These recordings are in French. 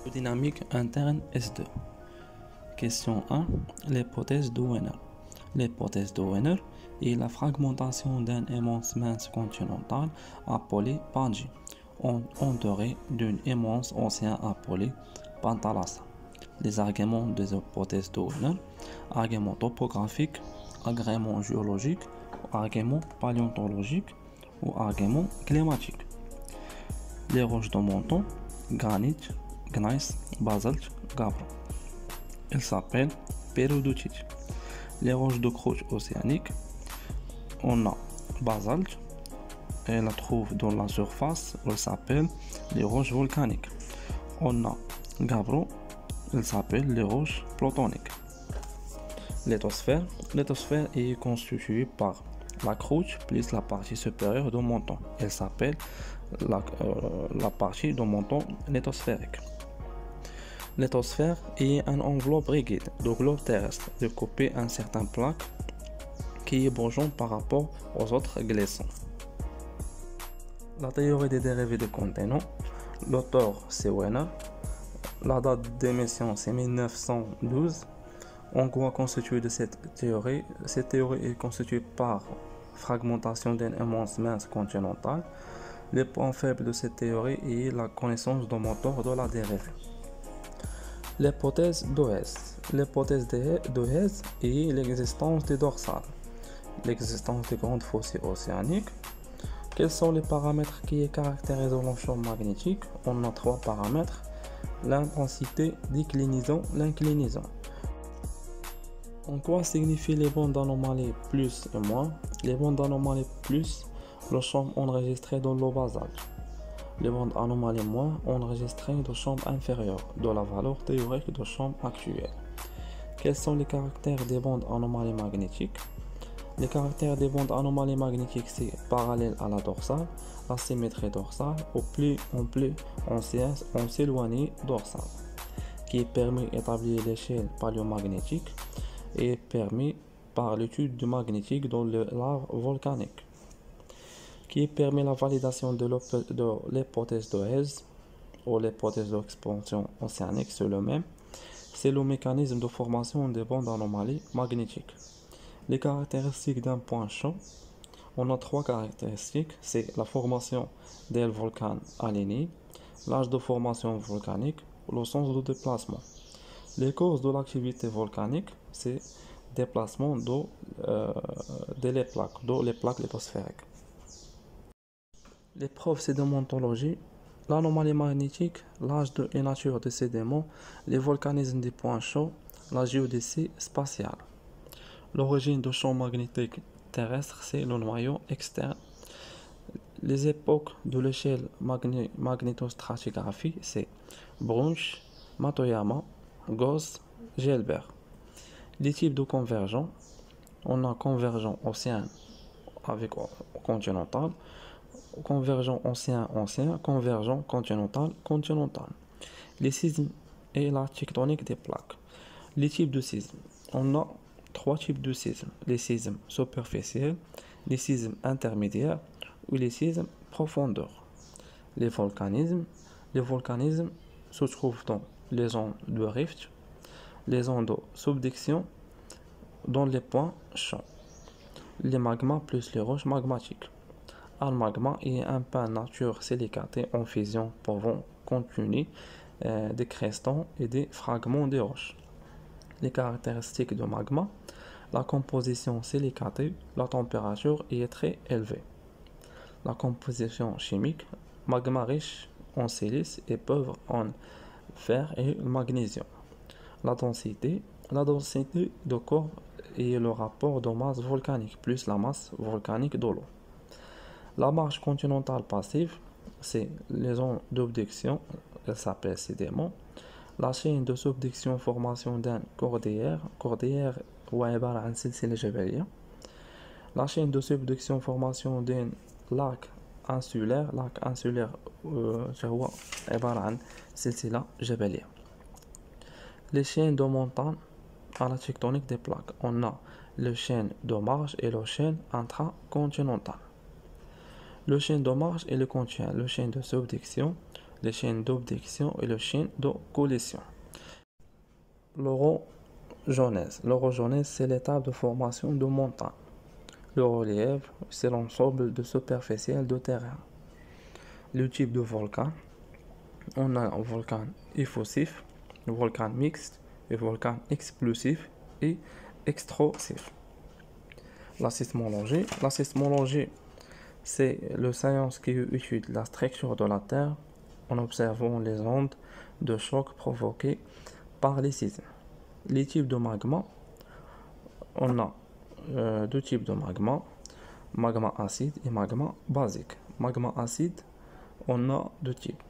Dynamique interne S2. Question 1. L'hypothèse de Wiener. L'hypothèse de Wiener est la fragmentation d'un immense masse continentale appelé Pangaea entouré d'un immense océan appelé Pantalassa. Les arguments des hypothèses de Wiener: arguments topographiques, arguments géologiques, arguments paléontologiques ou arguments climatiques. Les roches de montant: granit, gneiss, basalte, gabbro. Elles s'appellent péridotite. Les roches de croûte océanique: on a basalte, elle la trouve dans la surface, elle s'appelle les roches volcaniques. On a gabbro, elle s'appelle les roches plutoniques. Lithosphère est constituée par la croûte plus la partie supérieure du manteau. Elle s'appelle la partie du manteau lithosphérique. Lithosphère est une enveloppe rigide de globe terrestre découpée en certaines plaques qui est bougeant par rapport aux autres glissants. La théorie des dérivés de contenants: l'auteur c'est Wiener, la date d'émission c'est 1912. En quoi constituée de cette théorie? Cette théorie est constituée par fragmentation d'une immense masse continentale. Les points faibles de cette théorie est la connaissance du moteur de la dérivée. L'hypothèse d'Oez. L'hypothèse d'Oez est l'existence des dorsales, l'existence des grandes fossés océaniques. Quels sont les paramètres qui caractérisent le champ magnétique? On a trois paramètres: l'intensité, l'inclinaison, l'inclinaison. En quoi signifient les bandes d'anomalies plus et moins? Les bandes d'anomalies plus, le champ enregistré dans le basalte. Les bandes anomalies moins enregistrées dans le champ inférieur de la valeur théorique du champ actuel. Quels sont les caractères des bandes anomalies magnétiques? Les caractères des bandes anomalies magnétiques, c'est parallèle à la dorsale, la symétrie dorsale, on s'éloigne dorsale, qui permet d'établir l'échelle paléomagnétique et permis par l'étude du magnétique dans le lave volcanique, qui permet la validation de l'hypothèse d'Oez ou l'hypothèse d'expansion océanique. C'est le même, c'est le mécanisme de formation des bandes anomalies magnétiques. Les caractéristiques d'un point chaud: on a trois caractéristiques: c'est la formation d'un volcan aligné, l'âge de formation volcanique, le sens de déplacement. Les causes de l'activité volcanique, c'est déplacement les plaques lithosphériques. Les preuves sédimentologie: l'anomalie magnétique, l'âge et nature des sédiments, les volcanismes des points chauds, la géodésie spatiale. L'origine du champ magnétique terrestre, c'est le noyau externe. Les époques de l'échelle magnétostratigraphie, c'est Brunsch, Matoyama, Gauss, Gelbert. Les types de convergents: on a convergent océan avec continental, convergent océan, convergent continental. Les sismes et la tectonique des plaques. Les types de sismes: on a trois types de sismes: les sismes superficiels, les sismes intermédiaires ou les sismes profondeurs. Les volcanismes se trouvent dans les zones de rift, les zones de subduction, dans les points chauds. Les magmas plus les roches magmatiques. Un magma est un pain nature silicatée en fusion pouvant contenir des cristaux et des fragments de roches. Les caractéristiques du magma: la composition silicatée, la température y est très élevée. La composition chimique: magma riche en silice et pauvre en fer et magnésium. La densité de corps est le rapport de masse volcanique plus la masse volcanique de l'eau. La marche continentale passive, c'est les zones d'abduction, elle s'appelle sédiments. La chaîne de subduction formation d'un cordillère هو عبارة عن سلسلة جبلية. La chaîne de subduction formation d'un lac insulaire هو عبارة عن سلسلة جبلية. Les chaînes de montagne à la tectonique des plaques: on a le chaîne de marche et le chaîne intracontinental. Le chaîne de marche et le contient le chaîne de subduction, les chaînes d'obduction et les chaînes de collision. L'orogenèse. L'orogenèse, c'est l'étape de formation de montagnes. Le relief, c'est l'ensemble de superficiel de terrain. Le type de volcan, on a un volcan effusif, un volcan mixte, un volcan explosif et extrosif. La sismologie. La sismologie, c'est la science qui étudie la structure de la Terre en observant les ondes de choc provoquées par les sismes. Les types de magma, on a deux types de magma acide et magma basique. Magma acide, on a deux types.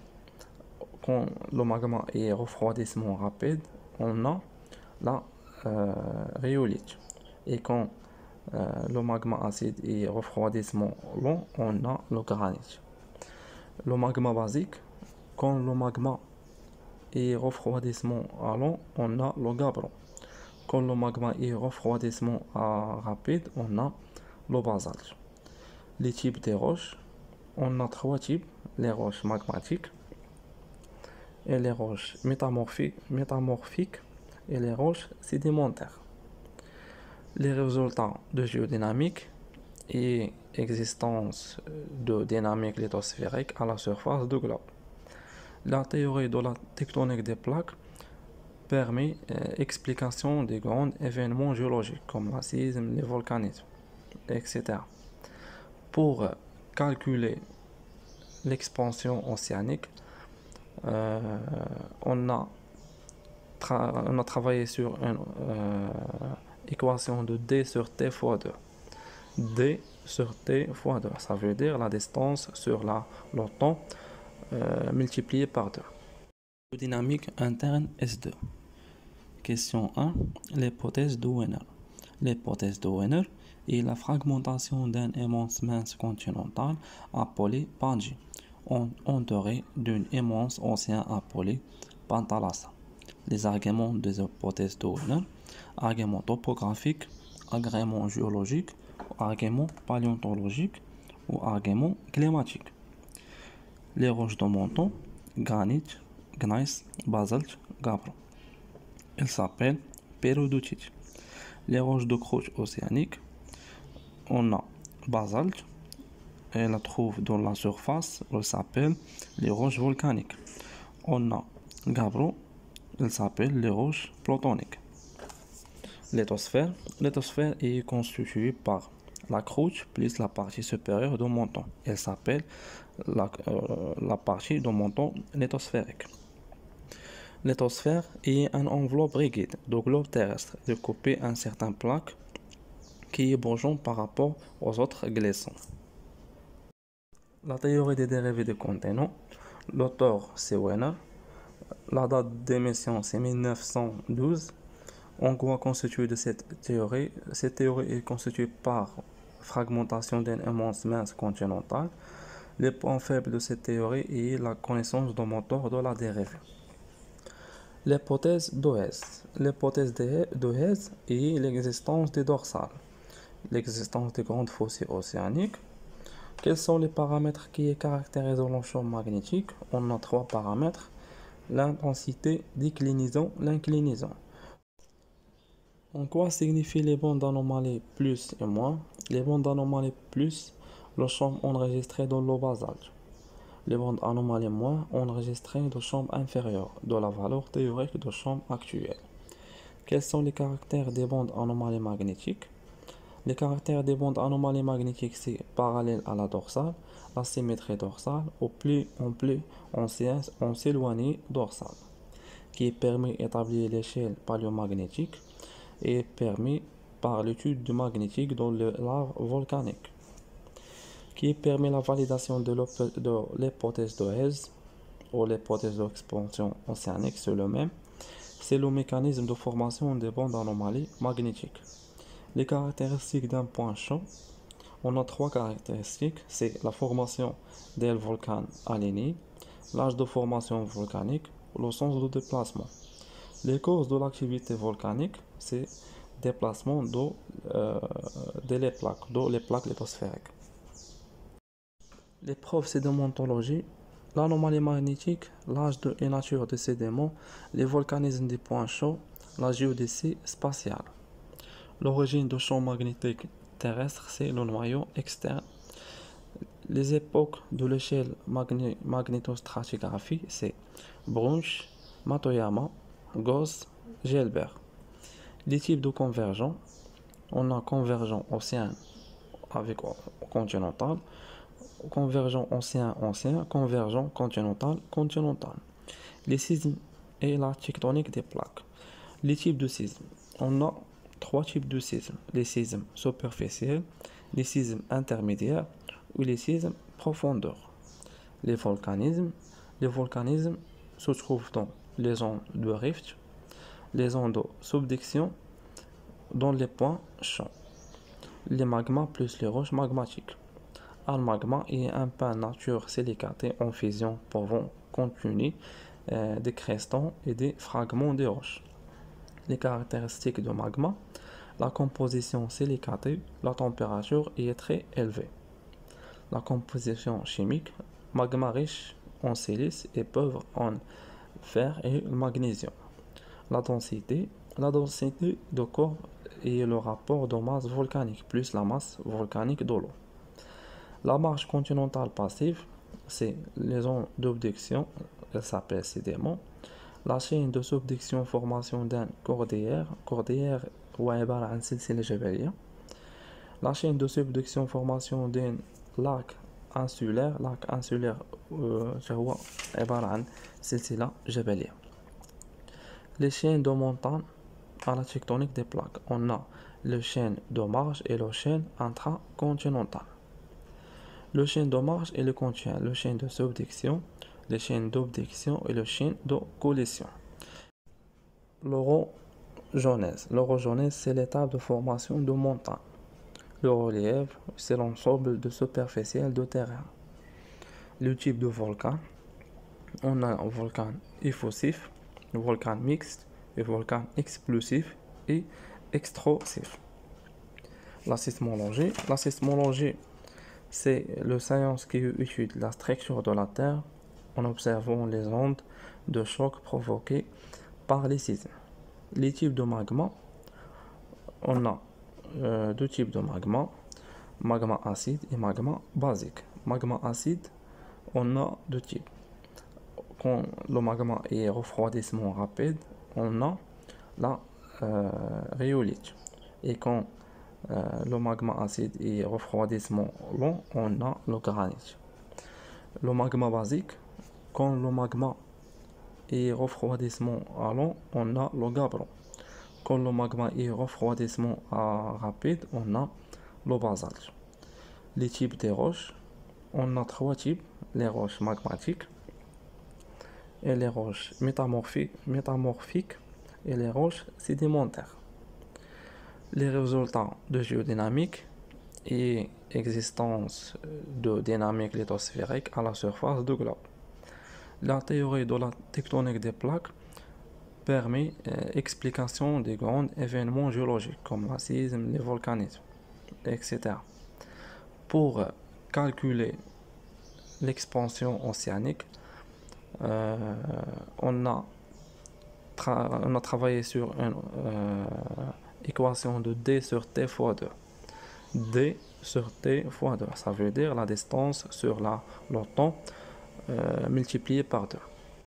Quand le magma est refroidissement rapide, on a la rhyolite. Et quand le magma acide est refroidissement lent, on a le granit. Le magma basique, quand le magma est refroidissement lent, on a le gabbro. Quand le magma est refroidissement rapide, on a le basalte. Les types des roches, on a trois types, les roches magmatiques et les roches métamorphiques et les roches sédimentaires. Les résultats de géodynamique et existence de dynamique lithosphérique à la surface du globe. La théorie de la tectonique des plaques permet explication des grands événements géologiques comme la sisme, les volcanismes, etc. Pour calculer l'expansion océanique, on a travaillé sur une équation de D sur T fois 2. D sur T fois 2, ça veut dire la distance sur le temps multiplié par 2. Dynamique interne S2. Question 1. L'hypothèse de Wiener. L'hypothèse de Wiener est la fragmentation d'un immense mince continental appelé Pangaea, entouré d'un immense océan appelé Pantalassa. Les arguments des hypothèses de Wiener: arguments topographiques, arguments géologiques, arguments paléontologiques ou arguments climatiques. Les roches de montant: granit, gneiss, basalte, gabbro. Elles s'appellent péridotite. Les roches de croûte océanique, on a basalte, elle la trouve dans la surface, elle s'appelle les roches volcaniques. On a gabbro, elle s'appelle les roches plutoniques. Lithosphère. Lithosphère est constituée par la croûte plus la partie supérieure du menton. Elle s'appelle la partie du menton lithosphérique. Lithosphère est une enveloppe rigide du globe terrestre découpée en certaines plaques qui est bougeante par rapport aux autres glaçons. La théorie des dérivés des continents. L'auteur c'est Wiener. La date d'émission c'est 1912. En quoi constituée de cette théorie? Cette théorie est constituée par fragmentation d'un immense mince continental. Les points faibles de cette théorie est la connaissance du moteur de la dérivée. L'hypothèse d'Oez. L'hypothèse d'Oez est l'existence des dorsales, l'existence des grandes fossés océaniques. Quels sont les paramètres qui caractérisent le champ magnétique? On a trois paramètres: l'intensité, déclinaison, l'inclinaison. En quoi signifient les bandes d'anomalies plus et moins? Les bandes d'anomalies plus, le champ enregistré dans le basalte. Les bandes anomalies moins enregistrées dans le champ inférieur de la valeur théorique du champ actuel. Quels sont les caractères des bandes anomalies magnétiques? Les caractères des bandes anomalies magnétiques, c'est parallèle à la dorsale, la symétrie dorsale, on s'éloigne dorsale, qui permet d'établir l'échelle paléomagnétique et permis par l'étude du magnétique dans l'art volcanique, qui permet la validation de l'hypothèse d'Oez ou l'hypothèse d'expansion océanique, c'est le même. C'est le mécanisme de formation des bandes anomalies magnétiques. Les caractéristiques d'un point chaud, on a trois caractéristiques: c'est la formation des volcans alignés, l'âge de formation volcanique, le sens de déplacement. Les causes de l'activité volcanique, c'est déplacement de les plaques lithosphériques. L'épreuve sédimentologie. L'anomalie magnétique, l'âge et nature des sédiments, les volcanismes des points chauds, la géodésie spatiale. L'origine du champ magnétique terrestre, c'est le noyau externe. Les époques de l'échelle magnétostratigraphie, c'est Brunsch, Matoyama, Gauss, Gelbert. Les types de convergents, on a convergent océan avec continental, convergent océan, convergent continental. Les sismes et la tectonique des plaques. Les types de sismes, on a trois types de sismes, les sismes superficiels, les sismes intermédiaires ou les sismes profondeur. Les volcanismes se trouvent dans les zones de rift, les zones de subduction, dans les points chauds. Les magmas plus les roches magmatiques. Un magma est un pain nature silicatée en fusion pouvant contenir des cristaux et des fragments de roches. Les caractéristiques du magma, la composition silicatée, la température y est très élevée. La composition chimique, magma riche en silice et pauvre en fer et magnésium. La densité de corps et le rapport de masse volcanique plus la masse volcanique de l'eau. La marche continentale passive, c'est les zones d'obduction, elle s'appelle sédiments. La chaîne de subduction formation d'un cordillère هو عبارة عن سلسلة جبلية. La chaîne de subduction formation d'un lac insulaire هو عبارة عن سلسلة جبلية. Les chaînes de montagne à la tectonique des plaques, on a le chaîne de marge et le chaîne intracontinental. Le chaîne de marge et le contient le chaîne de subduction, les chaînes d'obduction et le chaîne de collision. L'orogenèse, c'est l'étape de formation de montagnes. Le relief, c'est l'ensemble de superficiel de terrain. Le type de volcan, on a un volcan effusif, un volcan mixte, un volcan explosif et extrosif. La sismologie, c'est la science qui étudie la structure de la Terre en observant les ondes de choc provoquées par les sismes. Les types de magma, on a deux types de magma acide et magma basique. Magma acide, on a deux types. Quand le magma est refroidissement rapide, on a la rhyolite. Et quand le magma acide est refroidissement lent, on a le granit. Le magma basique, quand le magma est refroidissement lent, on a le gabbro. Quand le magma est refroidissement rapide, on a le basalte. Les types des roches, on a trois types, les roches magmatiques et les roches métamorphiques et les roches sédimentaires. Les résultats de géodynamique et existence de dynamique lithosphérique à la surface du globe. La théorie de la tectonique des plaques permet explication des grands événements géologiques comme la sisme, les volcanismes, etc. Pour calculer l'expansion océanique, on a travaillé sur une équation de D sur T fois 2. D sur T fois 2, ça veut dire la distance sur le temps multiplié par 2.